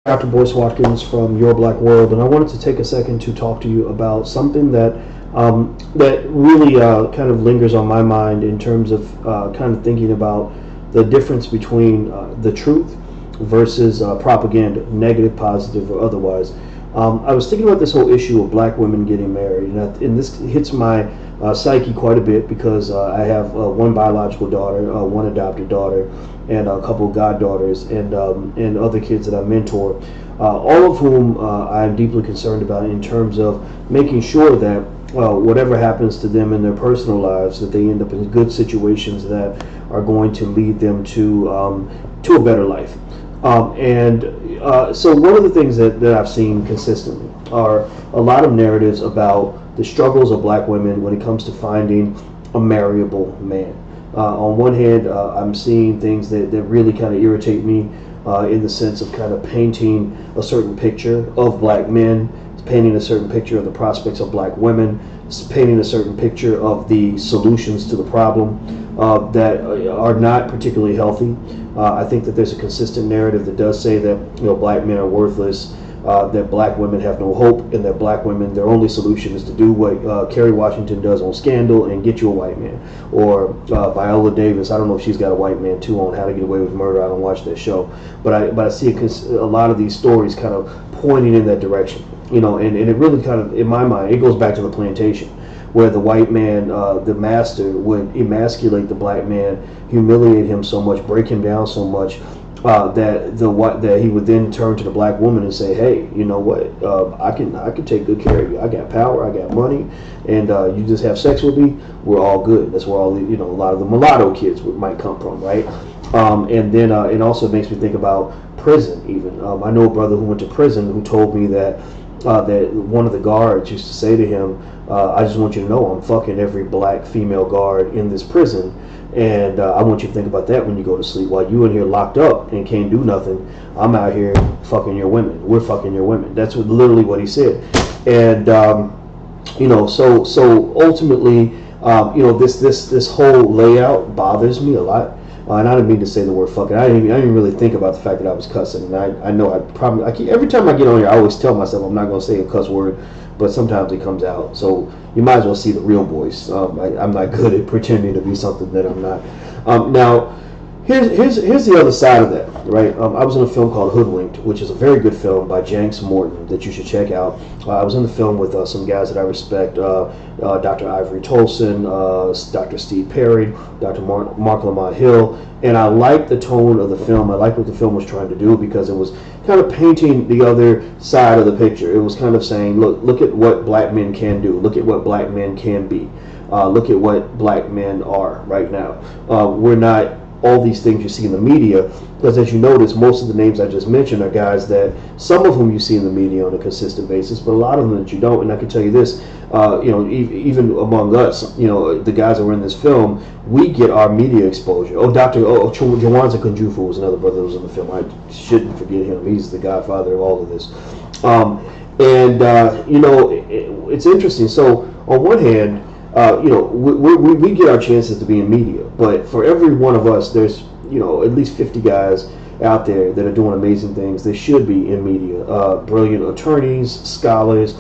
Dr. Boyce Watkins from Your Black World, and I wanted to take a second to talk to you about something that really kind of lingers on my mind in terms of kind of thinking about the difference between the truth versus propaganda, negative, positive, or otherwise. I was thinking about this whole issue of black women getting married, and this hits my psyche quite a bit because I have one biological daughter, one adopted daughter, and a couple of goddaughters, and other kids that I mentor, all of whom I'm deeply concerned about in terms of making sure that whatever happens to them in their personal lives, that they end up in good situations that are going to lead them to a better life. So one of the things that I've seen consistently are a lot of narratives about the struggles of black women when it comes to finding a marriable man. On one hand, I'm seeing things that really kind of irritate me in the sense of kind of painting a certain picture of black men, painting a certain picture of the prospects of black women, painting a certain picture of the solutions to the problem that are not particularly healthy. I think that there's a consistent narrative that does say that black men are worthless, that black women have no hope, and that black women, their only solution is to do what Kerry Washington does on Scandal and get you a white man. Or Viola Davis, I don't know if she's got a white man too on How to Get Away with Murder. I don't watch that show, but I see a lot of these stories kind of pointing in that direction. And it really kind of, in my mind, it goes back to the plantation, where the white man, the master, would emasculate the black man, humiliate him so much, break him down so much, that he would then turn to the black woman and say, "Hey, you know what? I can take good care of you. I got power. I got money, and you just have sex with me. We're all good." That's where all the a lot of the mulatto kids might come from, right? And then it also makes me think about prison. Even I know a brother who went to prison who told me that one of the guards used to say to him, "I just want you to know I'm fucking every black female guard in this prison, and I want you to think about that when you go to sleep. While you in here locked up and can't do nothing, I'm out here fucking your women. We're fucking your women." That's literally what he said. And so ultimately, this whole layout bothers me a lot. And I didn't mean to say the word fucking. I didn't even really think about the fact that I was cussing. And I know every time I get on here, I always tell myself I'm not going to say a cuss word, but sometimes it comes out. So you might as well see the real voice. I'm not good at pretending to be something that I'm not. Now, here's the other side of that, right? I was in a film called Hoodwinked, which is a very good film by Jenks Morton that you should check out. I was in the film with some guys that I respect, Dr. Ivory Tolson, Dr. Steve Perry, Dr. Mark Lamont Hill, and I liked the tone of the film. I liked what the film was trying to do because it was kind of painting the other side of the picture. It was kind of saying, look at what black men can do. Look at what black men can be. Look at what black men are right now. We're not all these things you see in the media, because as you notice, most of the names I just mentioned are guys that some of whom you see in the media on a consistent basis, but a lot of them that you don't. And I can tell you this, even among us, the guys that were in this film, we get our media exposure. Jawanza Kunjufu was another brother that was in the film. I shouldn't forget him. He's the godfather of all of this. It's interesting. So on one hand, we get our chances to be in media, but for every one of us, there's at least 50 guys out there that are doing amazing things. They should be in media. Brilliant attorneys, scholars,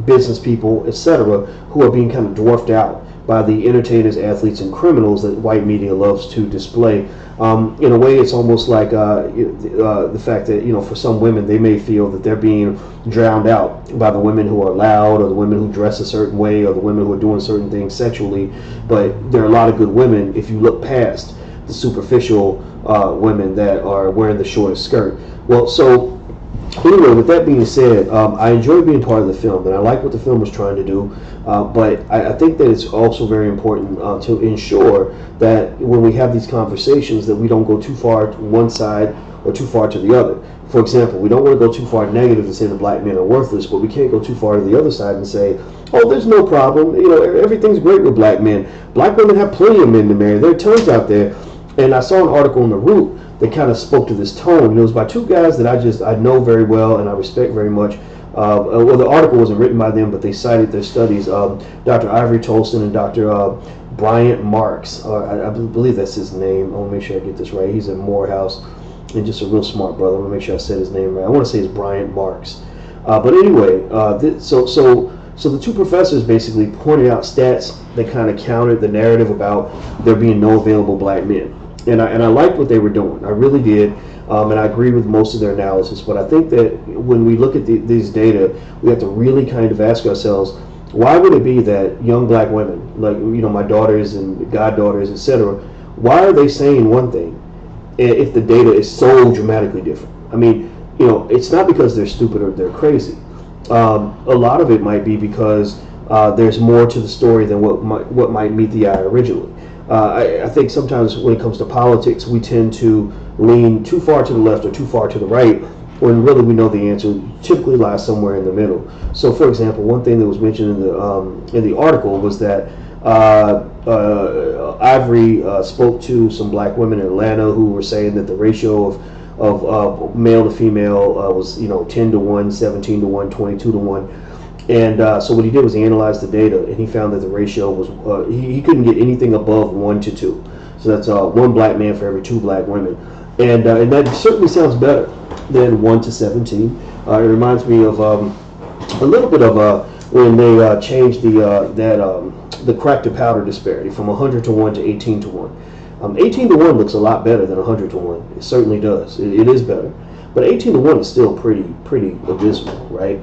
business people, etc., who are being kind of dwarfed out by the entertainers, athletes, and criminals that white media loves to display. In a way, it's almost like the fact that for some women, they may feel that they're being drowned out by the women who are loud, or the women who dress a certain way, or the women who are doing certain things sexually. But there are a lot of good women if you look past the superficial women that are wearing the shortest skirt. Well, so anyway, with that being said, I enjoyed being part of the film, and I like what the film was trying to do. But I think that it's also very important to ensure that when we have these conversations, that we don't go too far to one side or too far to the other. For example, we don't want to go too far negative and say the black men are worthless, but we can't go too far to the other side and say, "Oh, there's no problem. Everything's great with black men. Black women have plenty of men to marry. There are tons out there." And I saw an article in The Root that kind of spoke to this tone. And it was by two guys that I know very well and I respect very much. Well, the article wasn't written by them, but they cited their studies. Dr. Ivory Tolson and Dr. Bryant Marks, I believe that's his name. I want to make sure I get this right. He's at Morehouse. and just a real smart brother. I want to make sure I said his name right. I want to say it's Bryant Marks. But anyway, so the two professors basically pointed out stats that kind of countered the narrative about there being no available black men. And I liked what they were doing. I really did. And I agree with most of their analysis. But I think that when we look at these data, we have to really kind of ask ourselves, why would it be that young black women, like my daughters and goddaughters, etc., why are they saying one thing if the data is so dramatically different? I mean, it's not because they're stupid or they're crazy. A lot of it might be because there's more to the story than what might meet the eye originally. I think sometimes when it comes to politics, we tend to lean too far to the left or too far to the right, when really we know the answer typically lies somewhere in the middle. So, for example, one thing that was mentioned in the article was that Ivory spoke to some black women in Atlanta who were saying that the ratio of male to female was 10 to 1, 17 to 1, 22 to 1. And so what he did was he analyzed the data, and he found that the ratio was he couldn't get anything above 1 to 2. So that's one black man for every 2 black women, and that certainly sounds better than 1 to 17. It reminds me of a little bit of when they changed the crack to powder disparity from 100 to 1 to 18 to 1. 18 to 1 looks a lot better than 100 to 1. It certainly does. It is better. But 18 to 1 is still pretty abysmal, right?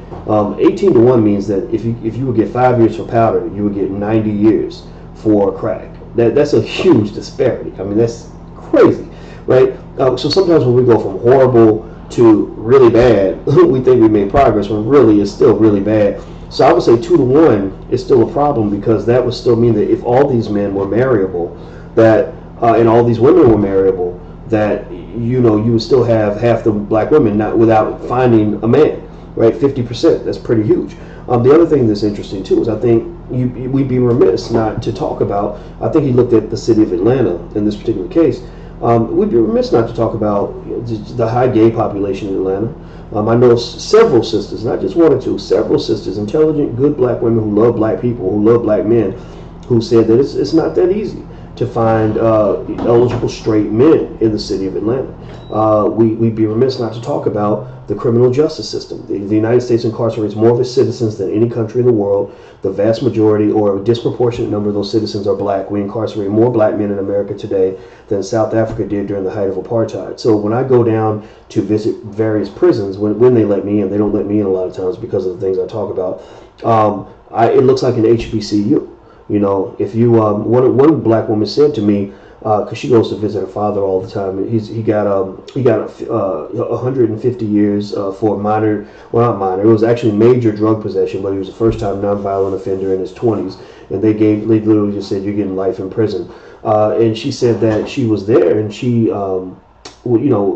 18 to 1 means that if you would get 5 years for powder, you would get 90 years for crack. That's a huge disparity. I mean, that's crazy, right? So sometimes when we go from horrible to really bad, we think we made progress when really it's still really bad. So I would say 2 to 1 is still a problem, because that would still mean that if all these men were marriable, that and all these women were marriable, that you would still have half the black women not without finding a man, right? 50%. That's pretty huge. The other thing that's interesting too is I think we'd be remiss not to talk about. I think he looked at the city of Atlanta in this particular case. We'd be remiss not to talk about the high gay population in Atlanta. I know several sisters, not just one or two, several sisters, intelligent, good black women who love black people, who love black men, who said that it's not that easy to find eligible straight men in the city of Atlanta. We'd be remiss not to talk about the criminal justice system. The United States incarcerates more of its citizens than any country in the world. The vast majority, or a disproportionate number of those citizens, are black. We incarcerate more black men in America today than South Africa did during the height of apartheid. So when I go down to visit various prisons, when they let me in, they don't let me in a lot of times because of the things I talk about, it looks like an HBCU. If you one black woman said to me, because she goes to visit her father all the time, he got 150 years for minor, well, not minor, it was actually major drug possession, but he was a first-time nonviolent offender in his 20s, and they literally just said, you're getting life in prison. And she said that she was there, and she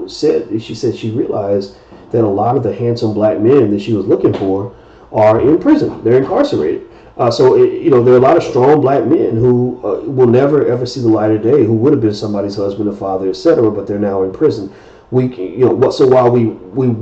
said she realized that a lot of the handsome black men that she was looking for are in prison. They're incarcerated. So there are a lot of strong black men who will never ever see the light of day, who would have been somebody's husband or father, etc., but they're now in prison. So while we don't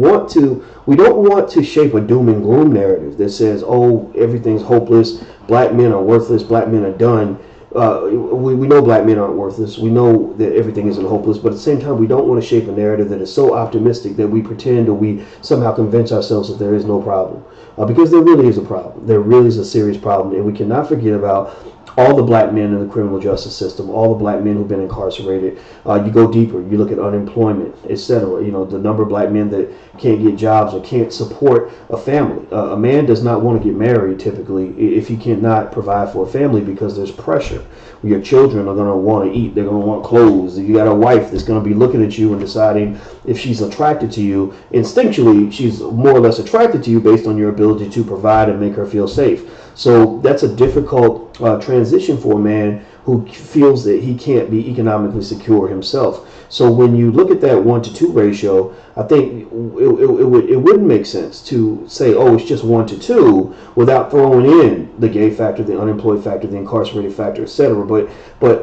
want to shape a doom and gloom narrative that says, oh, everything's hopeless, black men are worthless, black men are done. We know black men aren't worthless. We know that everything isn't hopeless, but at the same time, we don't want to shape a narrative that is so optimistic that we pretend or we somehow convince ourselves that there is no problem. Because there really is a problem. There really is a serious problem, and we cannot forget about all the black men in the criminal justice system, all the black men who've been incarcerated. You go deeper, you look at unemployment, etc. The number of black men that can't get jobs or can't support a family. A man does not want to get married typically if he cannot provide for a family, because there's pressure. Your children are going to want to eat. They're going to want clothes. You got a wife that's going to be looking at you and deciding if she's attracted to you. Instinctually, she's more or less attracted to you based on your ability to provide and make her feel safe. So that's a difficult transition for a man who feels that he can't be economically secure himself. So when you look at that 1 to 2 ratio, I think it wouldn't make sense to say, oh, it's just 1 to 2 without throwing in the gay factor, the unemployed factor, the incarcerated factor, etc. But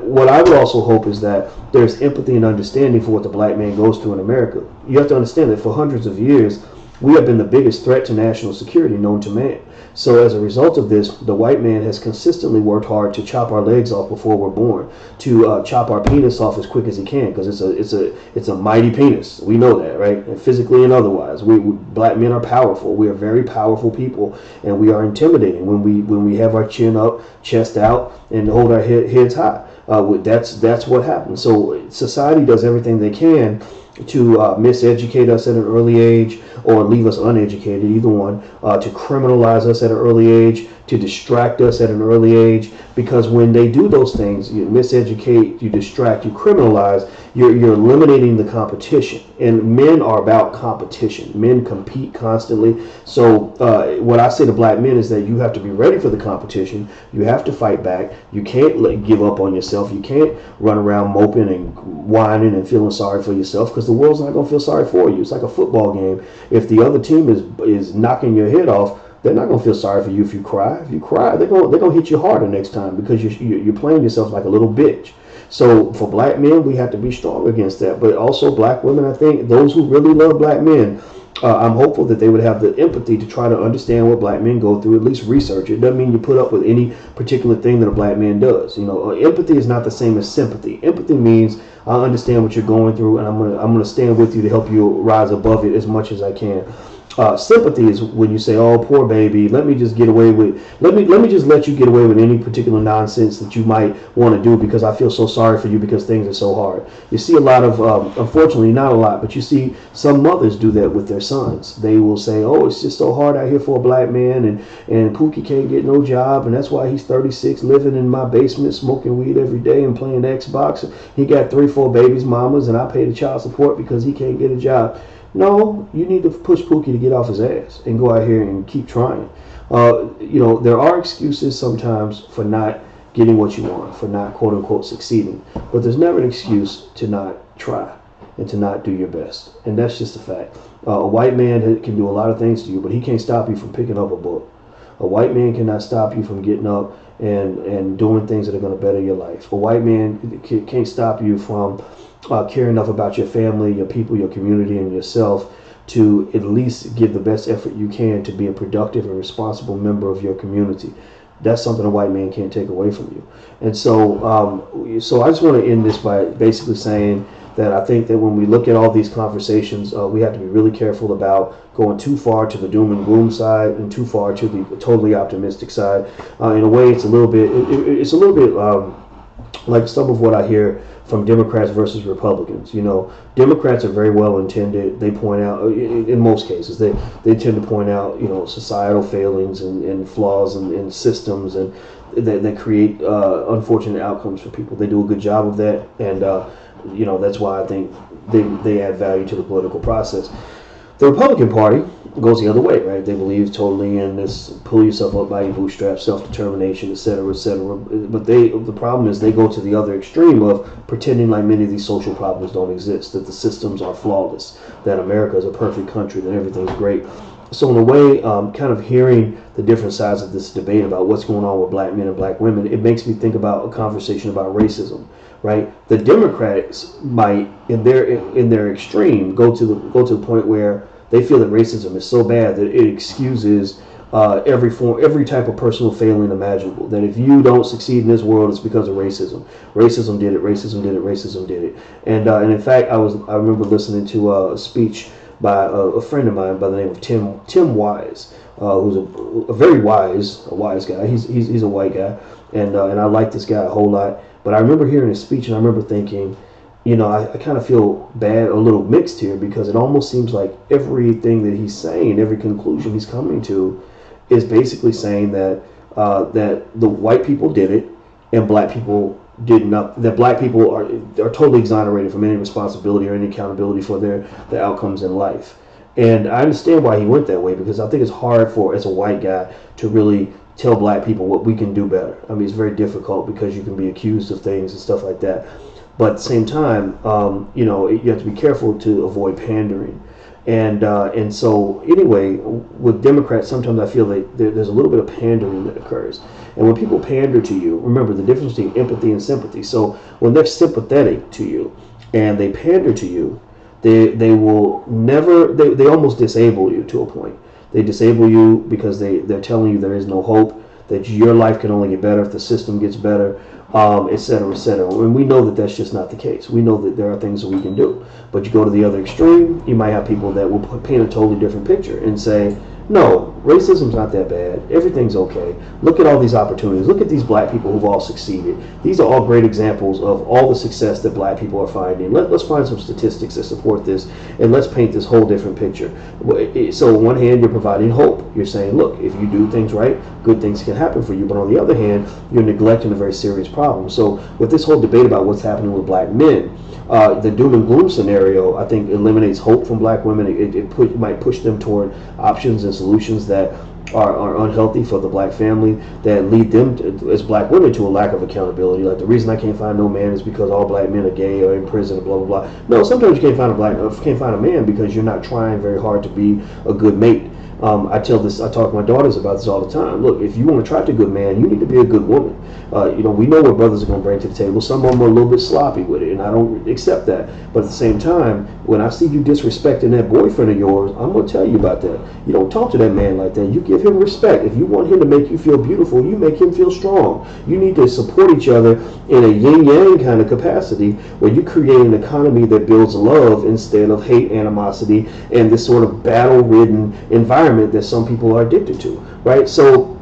what I would also hope is that there's empathy and understanding for what the black man goes through in America. You have to understand that for hundreds of years, We have been the biggest threat to national security known to man. So as a result of this, the white man has consistently worked hard to chop our legs off before we're born, to chop our penis off as quick as he can, because it's a mighty penis. We know that, right? And physically and otherwise, black men are powerful. We are very powerful people, and we are intimidating when we have our chin up, chest out, and hold our heads high. That's what happens. So society does everything they can to miseducate us at an early age, or leave us uneducated, either one, to criminalize us at an early age, to distract us at an early age. Because when they do those things, you miseducate, you distract, you criminalize, you're eliminating the competition. And men are about competition. Men compete constantly. So what I say to black men is that you have to be ready for the competition. You have to fight back. You can't give up on yourself. You can't run around moping and whining and feeling sorry for yourself, because the world's not going to feel sorry for you. It's like a football game. If the other team is knocking your head off, they're not going to feel sorry for you if you cry. If you cry, they're going to hit you harder next time, because you're playing yourself like a little bitch. So for black men, we have to be strong against that. But also black women, I think those who really love black men, I'm hopeful that they would have the empathy to try to understand what black men go through, at least research it. It doesn't mean you put up with any particular thing that a black man does. You know, empathy is not the same as sympathy. Empathy means I understand what you're going through, and I'm gonna stand with you to help you rise above it as much as I can. Sympathy is when you say, "Oh, poor baby, let me just let you get away with any particular nonsense that you might want to do, because I feel so sorry for you because things are so hard." You see a lot of, unfortunately, not a lot, but you see some mothers do that with their sons. They will say, "Oh, it's just so hard out here for a black man, and Pookie can't get no job, and that's why he's 36, living in my basement, smoking weed every day and playing Xbox. He got 3-4 babies, mamas, and I pay the child support because he can't get a job." No, you need to push Pookie to get off his ass and go out here and keep trying. There are excuses sometimes for not getting what you want, for not quote unquote succeeding, but there's never an excuse to not try and to not do your best. And that's just a fact. A white man can do a lot of things to you, but he can't stop you from picking up a book. A white man cannot stop you from getting up and doing things that are going to better your life. A white man can't stop you from care enough about your family, your people, your community, and yourself to at least give the best effort you can to be a productive and responsible member of your community. That's something a white man can't take away from you. And so I just want to end this by basically saying that I think that when we look at all these conversations, we have to be really careful about going too far to the doom and gloom side and too far to the totally optimistic side. In a way, it's a little bit like some of what I hear from Democrats versus Republicans. You know, Democrats are very well intended. They point out, in most cases, they tend to point out, societal failings and flaws in systems, and that create unfortunate outcomes for people. They do a good job of that, and that's why I think they add value to the political process. The Republican Party goes the other way, right? They believe totally in this pull yourself up by your bootstraps, self-determination, etc., etc. But the problem is they go to the other extreme of pretending like many of these social problems don't exist, that the systems are flawless, that America is a perfect country, that everything's great. So in a way, kind of hearing the different sides of this debate about what's going on with black men and black women, it makes me think about a conversation about racism, right? The Democrats might, in their extreme, go to the point where they feel that racism is so bad that it excuses every type of personal failing imaginable. That if you don't succeed in this world, it's because of racism. Racism did it. Racism did it. Racism did it. And in fact, I remember listening to a speech by a friend of mine by the name of Tim Wise, who's a very wise guy. He's a white guy, and I like this guy a whole lot. But I remember hearing his speech, and I remember thinking, I kind of feel bad, a little mixed here, because it almost seems like everything that he's saying, every conclusion he's coming to, is basically saying that the white people did it and black people did not. That black people are totally exonerated from any responsibility or any accountability for their outcomes in life. And I understand why he went that way, because I think it's hard as a white guy to really tell black people what we can do better. I mean, it's very difficult because you can be accused of things and stuff like that. But at the same time, you have to be careful to avoid pandering. And so anyway, with Democrats, sometimes I feel like there's a little bit of pandering that occurs. And when people pander to you, remember the difference between empathy and sympathy. So when they're sympathetic to you and they pander to you, they will never, they almost disable you to a point. They disable you because they're telling you there is no hope, that your life can only get better if the system gets better, et cetera, et cetera. And we know that that's just not the case. We know that there are things that we can do. But you go to the other extreme, you might have people that will paint a totally different picture and say, no, racism's not that bad. Everything's okay. Look at all these opportunities. Look at these black people who've all succeeded. These are all great examples of all the success that black people are finding. Let's find some statistics that support this, and let's paint this whole different picture. So on one hand, you're providing hope. You're saying, look, if you do things right, good things can happen for you. But on the other hand, you're neglecting a very serious problem. So with this whole debate about what's happening with black men, the doom and gloom scenario, I think, eliminates hope from black women. It might push them toward options and solutions that are unhealthy for the black family, that lead them to, as black women, to a lack of accountability. Like, the reason I can't find no man is because all black men are gay or in prison and blah blah blah. No, sometimes you can't find a man because you're not trying very hard to be a good mate. I talk to my daughters about this all the time. Look, if you want to attract a good man, you need to be a good woman. We know what brothers are going to bring to the table. Some of them are a little bit sloppy with it, and I don't accept that. But at the same time, when I see you disrespecting that boyfriend of yours, I'm going to tell you about that. You don't talk to that man like that. You give him respect. If you want him to make you feel beautiful, you make him feel strong. You need to support each other in a yin-yang kind of capacity, where you create an economy that builds love instead of hate, animosity, and this sort of battle-ridden environment that some people are addicted to, right? So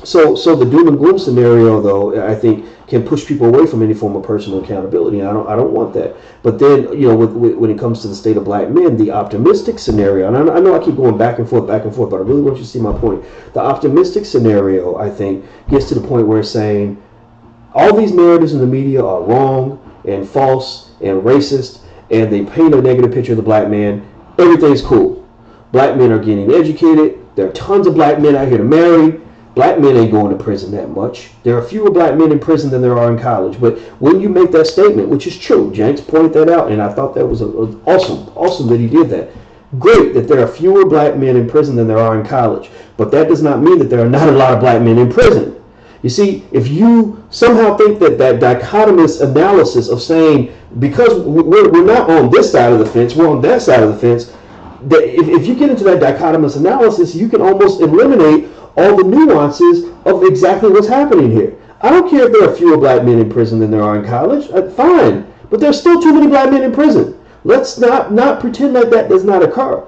the doom and gloom scenario, though, I think, can push people away from any form of personal accountability. And I don't want that. But then, when it comes to the state of black men, the optimistic scenario, and I know I keep going back and forth, but I really want you to see my point. The optimistic scenario, I think, gets to the point where it's saying all these narratives in the media are wrong and false and racist, and they paint a negative picture of the black man. Everything's cool. Black men are getting educated. There are tons of black men out here to marry. Black men ain't going to prison that much. There are fewer black men in prison than there are in college. But when you make that statement, which is true, Jenks pointed that out, and I thought that was awesome that he did that. Great that there are fewer black men in prison than there are in college. But that does not mean that there are not a lot of black men in prison. You see, if you somehow think that dichotomous analysis of saying, because we're not on this side of the fence, we're on that side of the fence, that if you get into that dichotomous analysis, you can almost eliminate all the nuances of exactly what's happening here. I don't care if there are fewer black men in prison than there are in college. Fine, but there's still too many black men in prison. Let's not pretend like that does not occur.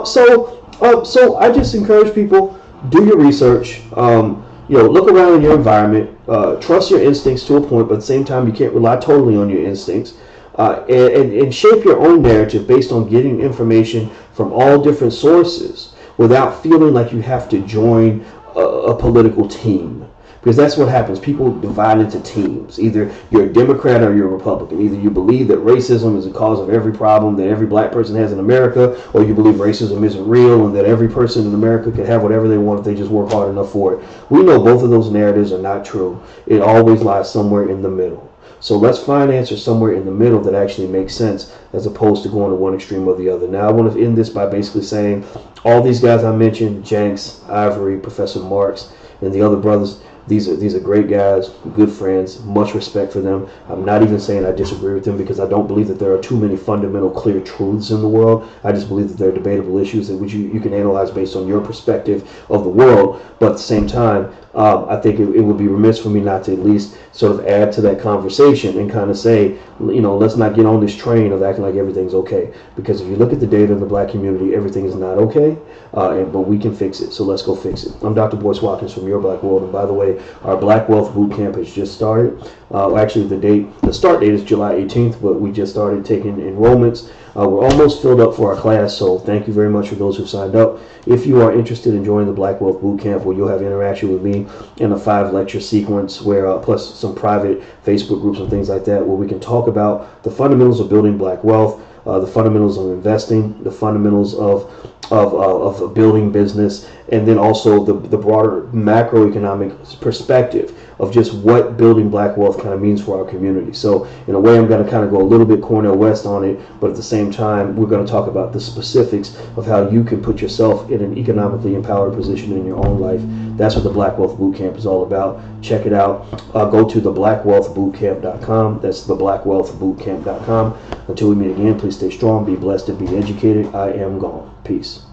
So I just encourage people, do your research. Look around in your environment. Trust your instincts to a point, but at the same time, you can't rely totally on your instincts. And shape your own narrative based on getting information from all different sources without feeling like you have to join a political team. Because that's what happens. People divide into teams. Either you're a Democrat or you're a Republican. Either you believe that racism is the cause of every problem that every black person has in America, or you believe racism isn't real and that every person in America can have whatever they want if they just work hard enough for it. We know both of those narratives are not true. It always lies somewhere in the middle. So let's find answers somewhere in the middle that actually makes sense, as opposed to going to one extreme or the other. Now, I want to end this by basically saying all these guys I mentioned, Jenks, Ivory, Professor Marks, and the other brothers, these are great guys, good friends, much respect for them. I'm not even saying I disagree with them, because I don't believe that there are too many fundamental clear truths in the world. I just believe that there are debatable issues that which you can analyze based on your perspective of the world. But at the same time, I think it would be remiss for me not to at least sort of add to that conversation and kind of say, let's not get on this train of acting like everything's okay. Because if you look at the data in the black community, everything is not okay, but we can fix it. So let's go fix it. I'm Dr. Boyce Watkins from Your Black World. And by the way, our Black Wealth Boot Camp has just started. Actually, the start date is July 18th, but we just started taking enrollments. We're almost filled up for our class, so thank you very much for those who signed up. If you are interested in joining the Black Wealth Boot Camp, where you'll have interaction with me in a 5-lecture sequence, where plus some private Facebook groups and things like that, where we can talk about the fundamentals of building black wealth, the fundamentals of investing, the fundamentals of building business, and then also the broader macroeconomic perspective of just what building black wealth kind of means for our community. So in a way, I'm going to kind of go a little bit Cornell West on it, but at the same time, we're going to talk about the specifics of how you can put yourself in an economically empowered position in your own life. That's what the Black Wealth Bootcamp is all about. Check it out. Go to theblackwwealthbootcamp.com. That's theblackwwealthbootcamp.com. Until we meet again, please Please stay strong, be blessed, and be educated. I am gone. Peace.